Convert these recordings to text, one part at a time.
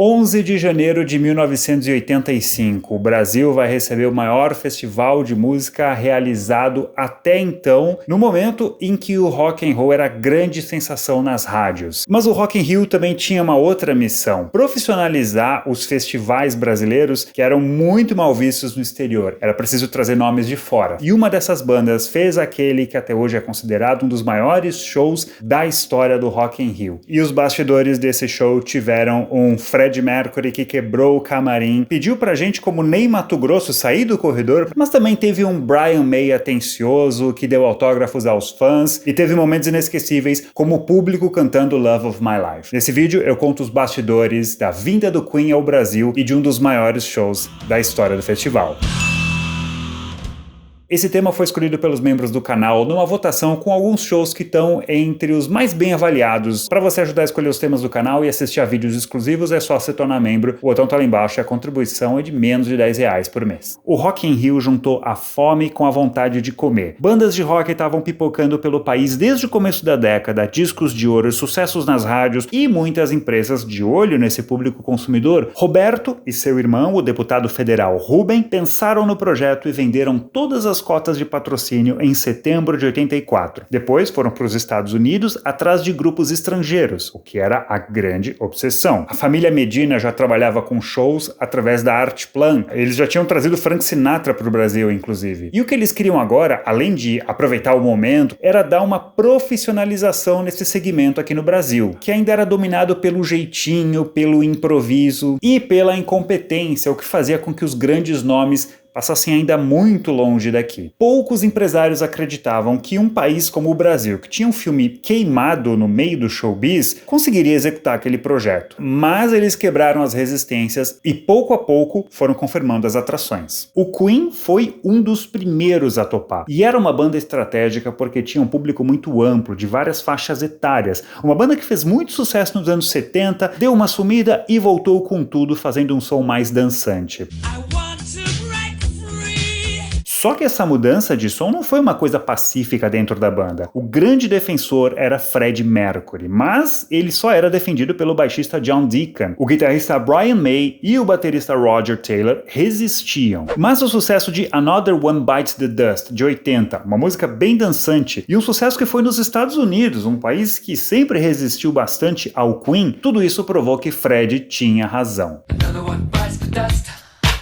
11 de janeiro de 1985, o Brasil vai receber o maior festival de música realizado até então, no momento em que o rock and roll era grande sensação nas rádios. Mas o Rock in Rio também tinha uma outra missão: profissionalizar os festivais brasileiros que eram muito mal vistos no exterior. Era preciso trazer nomes de fora. E uma dessas bandas fez aquele que até hoje é considerado um dos maiores shows da história do Rock in Rio. E os bastidores desse show tiveram um Fred Mercury que quebrou o camarim, pediu pra gente como Ney Matogrosso sair do corredor, mas também teve um Brian May atencioso que deu autógrafos aos fãs e teve momentos inesquecíveis como o público cantando Love of My Life. Nesse vídeo eu conto os bastidores da vinda do Queen ao Brasil e de um dos maiores shows da história do festival. Esse tema foi escolhido pelos membros do canal numa votação com alguns shows que estão entre os mais bem avaliados. Para você ajudar a escolher os temas do canal e assistir a vídeos exclusivos é só se tornar membro, o botão tá lá embaixo e a contribuição é de menos de R$10 por mês. O Rock in Rio juntou a fome com a vontade de comer. Bandas de rock estavam pipocando pelo país desde o começo da década, discos de ouro, sucessos nas rádios e muitas empresas de olho nesse público consumidor. Roberto e seu irmão, o deputado federal Rubem, pensaram no projeto e venderam todas as cotas de patrocínio em setembro de 84. Depois foram para os Estados Unidos atrás de grupos estrangeiros, o que era a grande obsessão. A família Medina já trabalhava com shows através da Artplan. Eles já tinham trazido Frank Sinatra para o Brasil, inclusive. E o que eles queriam agora, além de aproveitar o momento, era dar uma profissionalização nesse segmento aqui no Brasil, que ainda era dominado pelo jeitinho, pelo improviso e pela incompetência, o que fazia com que os grandes nomes passassem ainda muito longe daqui. Poucos empresários acreditavam que um país como o Brasil, que tinha um filme queimado no meio do showbiz, conseguiria executar aquele projeto. Mas eles quebraram as resistências e pouco a pouco foram confirmando as atrações. O Queen foi um dos primeiros a topar. E era uma banda estratégica porque tinha um público muito amplo, de várias faixas etárias. Uma banda que fez muito sucesso nos anos 70, deu uma sumida e voltou com tudo, fazendo um som mais dançante. Só que essa mudança de som não foi uma coisa pacífica dentro da banda. O grande defensor era Fred Mercury, mas ele só era defendido pelo baixista John Deacon. O guitarrista Brian May e o baterista Roger Taylor resistiam. Mas o sucesso de Another One Bites the Dust, de 80, uma música bem dançante, e um sucesso que foi nos Estados Unidos, um país que sempre resistiu bastante ao Queen, tudo isso provou que Fred tinha razão.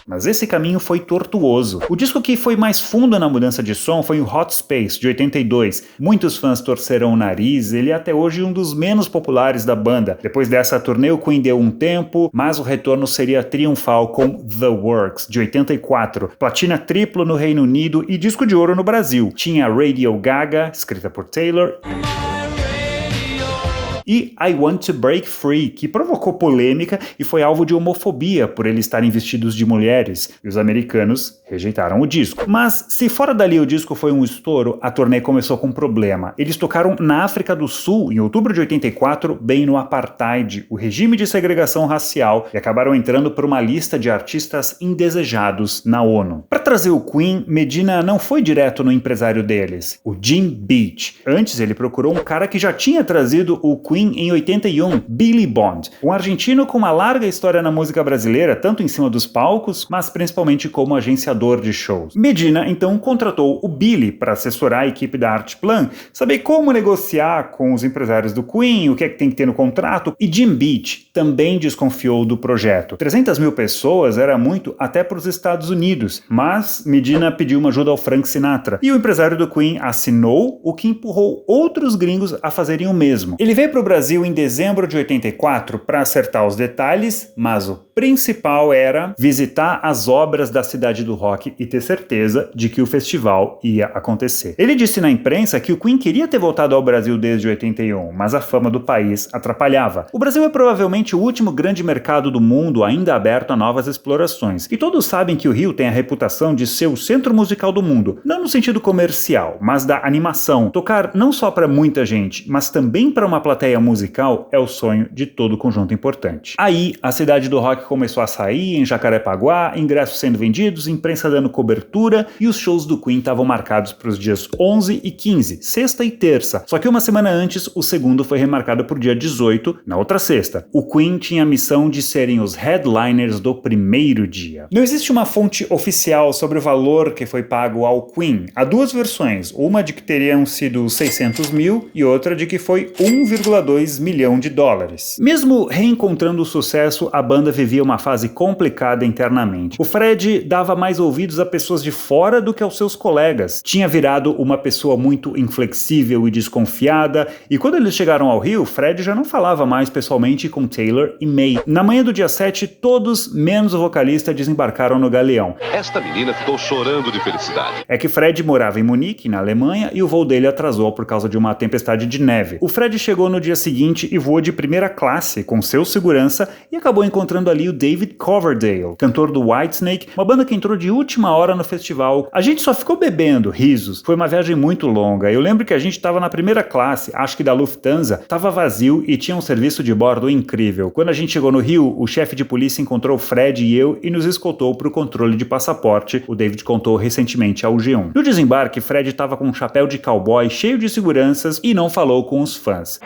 Mas esse caminho foi tortuoso. O disco que foi mais fundo na mudança de som foi o Hot Space, de 82. Muitos fãs torceram o nariz, ele é até hoje um dos menos populares da banda. Depois dessa turnê, o Queen deu um tempo, mas o retorno seria triunfal com The Works, de 84. Platina triplo no Reino Unido e disco de ouro no Brasil. Tinha Radio Gaga, escrita por Taylor, e I Want to Break Free, que provocou polêmica e foi alvo de homofobia por eles estarem vestidos de mulheres, e os americanos rejeitaram o disco. Mas, se fora dali o disco foi um estouro, a turnê começou com um problema. Eles tocaram na África do Sul, em outubro de 84, bem no Apartheid, o regime de segregação racial, e acabaram entrando por uma lista de artistas indesejados na ONU. Para trazer o Queen, Medina não foi direto no empresário deles, o Jim Beach. Antes ele procurou um cara que já tinha trazido o Queen em 81, Billy Bond, um argentino com uma larga história na música brasileira, tanto em cima dos palcos, mas principalmente como agenciador de shows. Medina então contratou o Billy para assessorar a equipe da Artplan, saber como negociar com os empresários do Queen, o que é que tem que ter no contrato, e Jim Beach também desconfiou do projeto. 300 mil pessoas era muito até para os Estados Unidos, mas Medina pediu uma ajuda ao Frank Sinatra, e o empresário do Queen assinou, o que empurrou outros gringos a fazerem o mesmo. Ele veio para o Brasil em dezembro de 84 para acertar os detalhes, mas o principal era visitar as obras da Cidade do Rock e ter certeza de que o festival ia acontecer. Ele disse na imprensa que o Queen queria ter voltado ao Brasil desde 81, mas a fama do país atrapalhava. O Brasil é provavelmente o último grande mercado do mundo ainda aberto a novas explorações, e todos sabem que o Rio tem a reputação de ser o centro musical do mundo, não no sentido comercial, mas da animação, tocar não só para muita gente, mas também para uma plateia estreia musical é o sonho de todo conjunto importante. Aí, a cidade do rock começou a sair em Jacarepaguá, ingressos sendo vendidos, imprensa dando cobertura, e os shows do Queen estavam marcados para os dias 11 e 15, sexta e terça. Só que uma semana antes, o segundo foi remarcado por dia 18, na outra sexta. O Queen tinha a missão de serem os headliners do primeiro dia. Não existe uma fonte oficial sobre o valor que foi pago ao Queen. Há duas versões, uma de que teriam sido 600 mil e outra de que foi 1,2 milhão de dólares. Mesmo reencontrando o sucesso, a banda vivia uma fase complicada internamente. O Fred dava mais ouvidos a pessoas de fora do que aos seus colegas. Tinha virado uma pessoa muito inflexível e desconfiada, e quando eles chegaram ao Rio, Fred já não falava mais pessoalmente com Taylor e May. Na manhã do dia 7, todos, menos o vocalista, desembarcaram no Galeão. Esta menina ficou chorando de felicidade. É que Fred morava em Munique, na Alemanha, e o voo dele atrasou por causa de uma tempestade de neve. O Fred chegou no dia seguinte e voou de primeira classe com seu segurança e acabou encontrando ali o David Coverdale, cantor do Whitesnake, uma banda que entrou de última hora no festival. A gente só ficou bebendo, risos. Foi uma viagem muito longa. Eu lembro que a gente estava na primeira classe, acho que da Lufthansa, estava vazio e tinha um serviço de bordo incrível. Quando a gente chegou no Rio, o chefe de polícia encontrou Fred e eu e nos escoltou para o controle de passaporte, o David contou recentemente ao G1. No desembarque, Fred estava com um chapéu de cowboy cheio de seguranças e não falou com os fãs.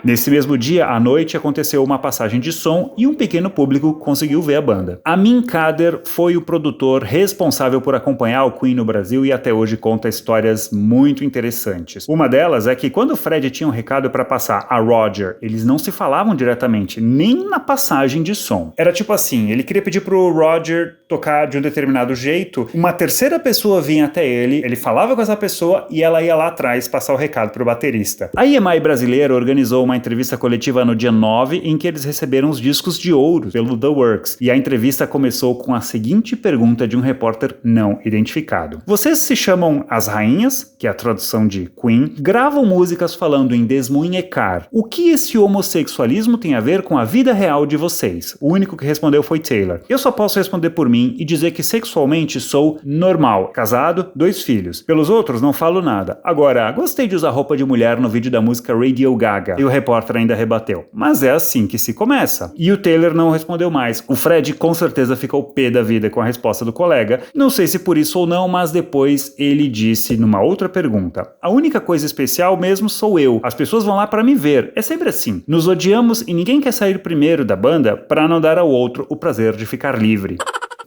Nesse mesmo dia, à noite, aconteceu uma passagem de som e um pequeno público conseguiu ver a banda. Amin Kader foi o produtor responsável por acompanhar o Queen no Brasil e até hoje conta histórias muito interessantes. Uma delas é que quando o Fred tinha um recado para passar a Roger, eles não se falavam diretamente, nem na passagem de som. Era tipo assim, ele queria pedir pro Roger tocar de um determinado jeito, uma terceira pessoa vinha até ele falava com essa pessoa e ela ia lá atrás passar o recado pro baterista. A EMI brasileira organizou uma entrevista coletiva no dia 9, em que eles receberam os discos de ouro pelo The Works, e a entrevista começou com a seguinte pergunta de um repórter não identificado. Vocês se chamam as rainhas, que é a tradução de Queen, gravam músicas falando em desmunhecar. O que esse homossexualismo tem a ver com a vida real de vocês? O único que respondeu foi Taylor. Eu só posso responder por mim e dizer que sexualmente sou normal, casado, 2 filhos. Pelos outros não falo nada. Agora, gostei de usar roupa de mulher no vídeo da música Radio Gaga. E o repórter ainda rebateu. Mas é assim que se começa. E o Taylor não respondeu mais. O Fred com certeza ficou pé da vida com a resposta do colega. Não sei se por isso ou não, mas depois ele disse numa outra pergunta: a única coisa especial mesmo sou eu. As pessoas vão lá para me ver. É sempre assim. Nos odiamos e ninguém quer sair primeiro da banda para não dar ao outro o prazer de ficar livre.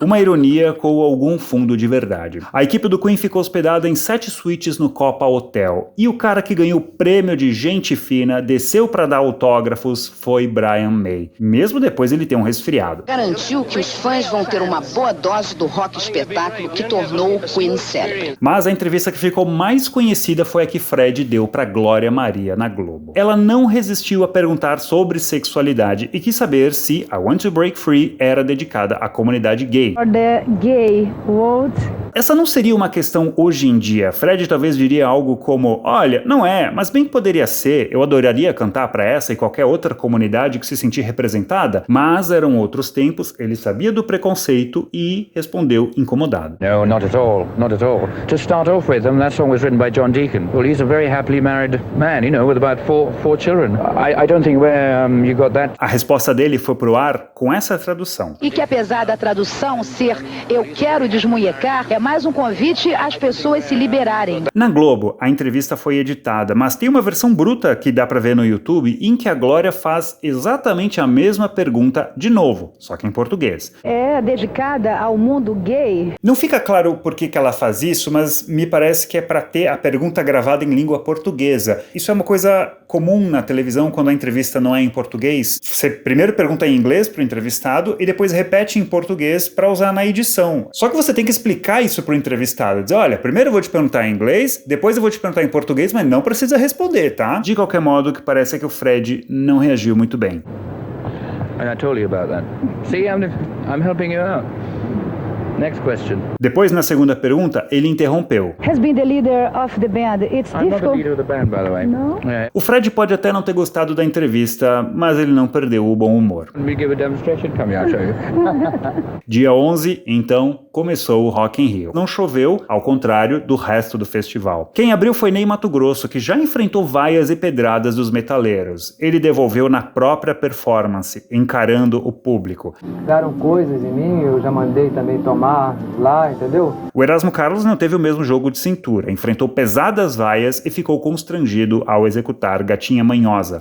Uma ironia com algum fundo de verdade. A equipe do Queen ficou hospedada em 7 suítes no Copa Hotel. E o cara que ganhou o prêmio de gente fina, desceu para dar autógrafos, foi Brian May. Mesmo depois ele ter um resfriado. Garantiu que os fãs vão ter uma boa dose do rock espetáculo que tornou o Queen célebre. Mas a entrevista que ficou mais conhecida foi a que Fred deu para Glória Maria na Globo. Ela não resistiu a perguntar sobre sexualidade e quis saber se a Want to Break Free era dedicada à comunidade gay. The gay world. Essa não seria uma questão hoje em dia. Fred talvez diria algo como: olha, não é, mas bem que poderia ser, eu adoraria cantar para essa e qualquer outra comunidade que se sentir representada, mas eram outros tempos, ele sabia do preconceito e respondeu incomodado. No, not at all, not at all. To start off with, that song was written by John Deacon. Well, he's a very happily married man, you know, with about four children. I don't think where you got that. A resposta dele foi pro ar com essa tradução. E que apesar da tradução ser "eu quero desmunhecar", é mais um convite às pessoas se liberarem. Na Globo, a entrevista foi editada, mas tem uma versão bruta que dá pra ver no YouTube em que a Glória faz exatamente a mesma pergunta de novo, só que em português. É dedicada ao mundo gay. Não fica claro por que ela faz isso, mas me parece que é pra ter a pergunta gravada em língua portuguesa. Isso é uma coisa comum na televisão quando a entrevista não é em português. Você primeiro pergunta em inglês pro entrevistado e depois repete em português pra usar na edição. Só que você tem que explicar isso pro entrevistado. Dizer, olha, primeiro eu vou te perguntar em inglês, depois eu vou te perguntar em português, mas não precisa responder, tá? De qualquer modo, o que parece é que o Fred não reagiu muito bem. And I told you about that. See, I'm helping you out. Next question. Depois, na segunda pergunta, ele interrompeu. Has been the leader of the band. It's I'm not the difficult. leader of the band, by the way. No? O Fred pode até não ter gostado da entrevista, mas ele não perdeu o bom humor. We give a demonstration? Come here, I'll show you. Dia 11, então, começou o Rock in Rio. Não choveu, ao contrário do resto do festival. Quem abriu foi Ney Matogrosso, que já enfrentou vaias e pedradas dos metaleiros. Ele devolveu na própria performance, encarando o público. Deram coisas em mim, eu já mandei também tomar lá, entendeu? O Erasmo Carlos não teve o mesmo jogo de cintura, enfrentou pesadas vaias e ficou constrangido ao executar Gatinha Manhosa.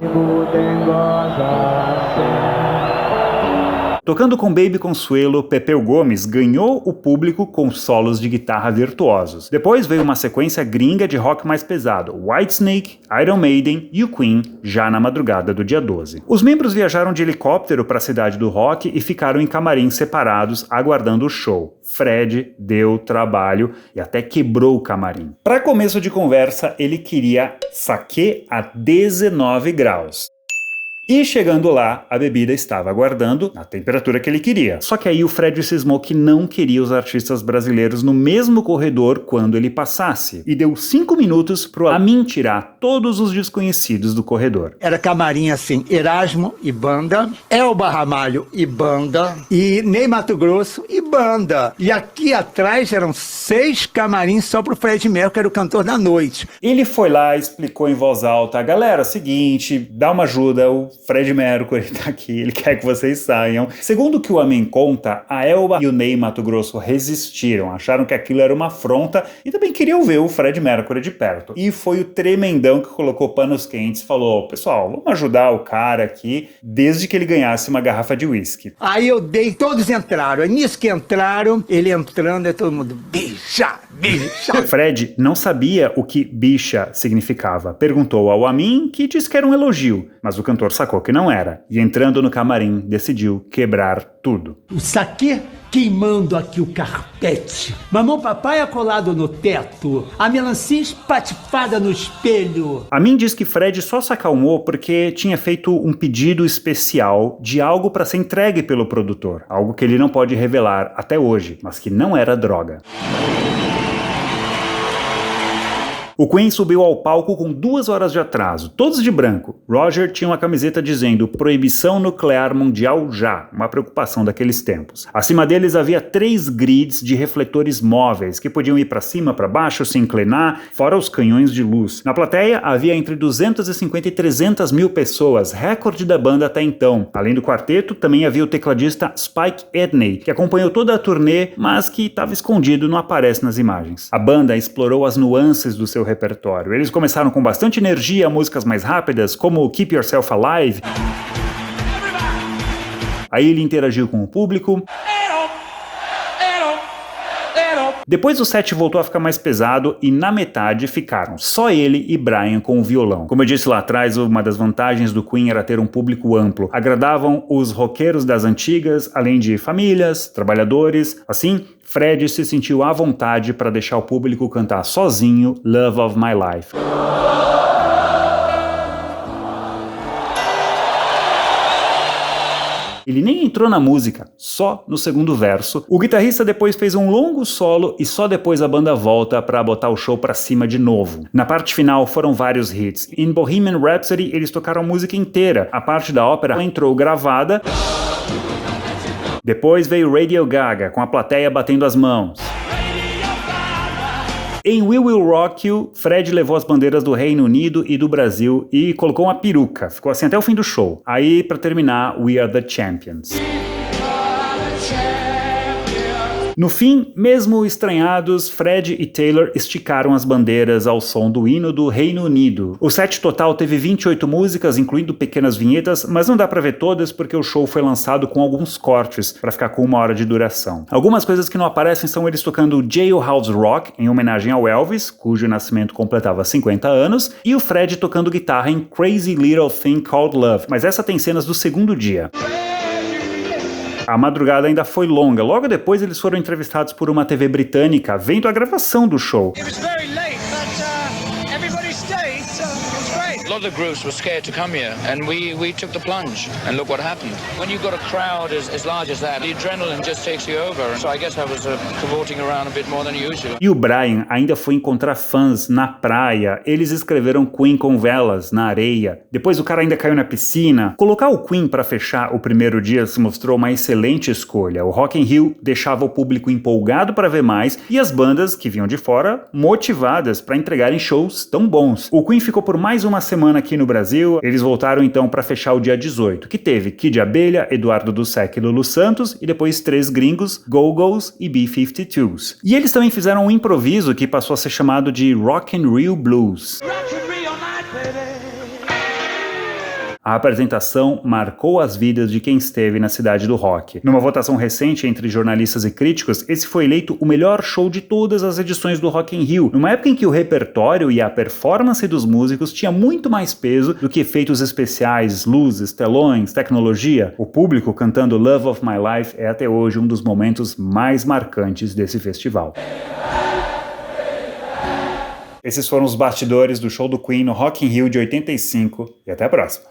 Tocando com Baby Consuelo, Pepeu Gomes ganhou o público com solos de guitarra virtuosos. Depois veio uma sequência gringa de rock mais pesado, Whitesnake, Iron Maiden e o Queen, já na madrugada do dia 12. Os membros viajaram de helicóptero para a cidade do rock e ficaram em camarins separados, aguardando o show. Fred deu trabalho e até quebrou o camarim. Para começo de conversa, ele queria saquê a 19 graus. E chegando lá, a bebida estava aguardando na temperatura que ele queria. Só que aí o Fred cismou que não queria os artistas brasileiros no mesmo corredor quando ele passasse. E deu 5 minutos pro Amin tirar todos os desconhecidos do corredor. Era camarim assim, Erasmo e banda, Elba Ramalho e banda, e Ney Matogrosso e banda. E aqui atrás eram 6 camarins só pro Fred Mercury, que era o cantor da noite. Ele foi lá e explicou em voz alta: galera, seguinte, dá uma ajuda, o Fred Mercury tá aqui, ele quer que vocês saiam. Segundo o que o Amin conta, a Elba e o Ney Matogrosso resistiram, acharam que aquilo era uma afronta e também queriam ver o Fred Mercury de perto. E foi o tremendão que colocou panos quentes, falou: pessoal, vamos ajudar o cara aqui, desde que ele ganhasse uma garrafa de uísque. Aí eu dei, todos entraram, aí nisso que entraram, ele entrando, é todo mundo, bicha, bicha. Fred não sabia o que bicha significava. Perguntou ao Amin, que disse que era um elogio, mas o cantor sacou que não era, e entrando no camarim, decidiu quebrar tudo. O saquê queimando aqui o carpete, mamão papai colado no teto, a melancia espatifada no espelho. Amin diz que Fred só se acalmou porque tinha feito um pedido especial de algo para ser entregue pelo produtor, algo que ele não pode revelar até hoje, mas que não era droga. O Queen subiu ao palco com 2 horas de atraso, todos de branco. Roger tinha uma camiseta dizendo Proibição Nuclear Mundial Já, uma preocupação daqueles tempos. Acima deles havia 3 grids de refletores móveis, que podiam ir para cima, para baixo, se inclinar, fora os canhões de luz. Na plateia havia entre 250 e 300 mil pessoas, recorde da banda até então. Além do quarteto, também havia o tecladista Spike Edney, que acompanhou toda a turnê, mas que estava escondido, não aparece nas imagens. A banda explorou as nuances do seu repertório. Eles começaram com bastante energia, músicas mais rápidas, como Keep Yourself Alive. Aí ele interagiu com o público. Depois o set voltou a ficar mais pesado e na metade ficaram só ele e Brian com o violão. Como eu disse lá atrás, uma das vantagens do Queen era ter um público amplo. Agradavam os roqueiros das antigas, além de famílias, trabalhadores. Assim, Fred se sentiu à vontade para deixar o público cantar sozinho Love of My Life. Ele nem entrou na música, só no segundo verso. O guitarrista depois fez um longo solo e só depois a banda volta para botar o show pra cima de novo. Na parte final foram vários hits. Em Bohemian Rhapsody eles tocaram a música inteira. A parte da ópera entrou gravada. Depois veio Radio Gaga, com a plateia batendo as mãos. Em We Will Rock You, Fred levou as bandeiras do Reino Unido e do Brasil e colocou uma peruca. Ficou assim até o fim do show. Aí, pra terminar, We Are The Champions. No fim, mesmo estranhados, Fred e Taylor esticaram as bandeiras ao som do hino do Reino Unido. O set total teve 28 músicas, incluindo pequenas vinhetas, mas não dá pra ver todas porque o show foi lançado com alguns cortes para ficar com 1 hora de duração. Algumas coisas que não aparecem são eles tocando Jailhouse Rock, em homenagem ao Elvis, cujo nascimento completava 50 anos, e o Fred tocando guitarra em Crazy Little Thing Called Love, mas essa tem cenas do segundo dia. A madrugada ainda foi longa. Logo depois eles foram entrevistados por uma TV britânica vendo a gravação do show. lot of the groups were scared to come here, and we took the plunge, and look what happened. When you've got a crowd as large as that, the adrenaline just takes you over. So I guess I was cavorting around a bit more than usual. E o Brian ainda foi encontrar fãs na praia. Eles escreveram Queen com velas na areia. Depois o cara ainda caiu na piscina. Colocar o Queen para fechar o primeiro dia se mostrou uma excelente escolha. O Rock in Rio deixava o público empolgado para ver mais e as bandas que vinham de fora motivadas para entregarem shows tão bons. O Queen ficou por mais uma semana aqui no Brasil. Eles voltaram então para fechar o dia 18, que teve Kid Abelha, Eduardo Dussek e Lulu Santos, e depois 3 gringos, Go-Go's e B-52s. E eles também fizeram um improviso que passou a ser chamado de Rock in Rio Blues. A apresentação marcou as vidas de quem esteve na cidade do rock. Numa votação recente entre jornalistas e críticos, esse foi eleito o melhor show de todas as edições do Rock in Rio, numa época em que o repertório e a performance dos músicos tinha muito mais peso do que efeitos especiais, luzes, telões, tecnologia. O público cantando Love of My Life é até hoje um dos momentos mais marcantes desse festival. Esses foram os bastidores do show do Queen no Rock in Rio de 85 e até a próxima.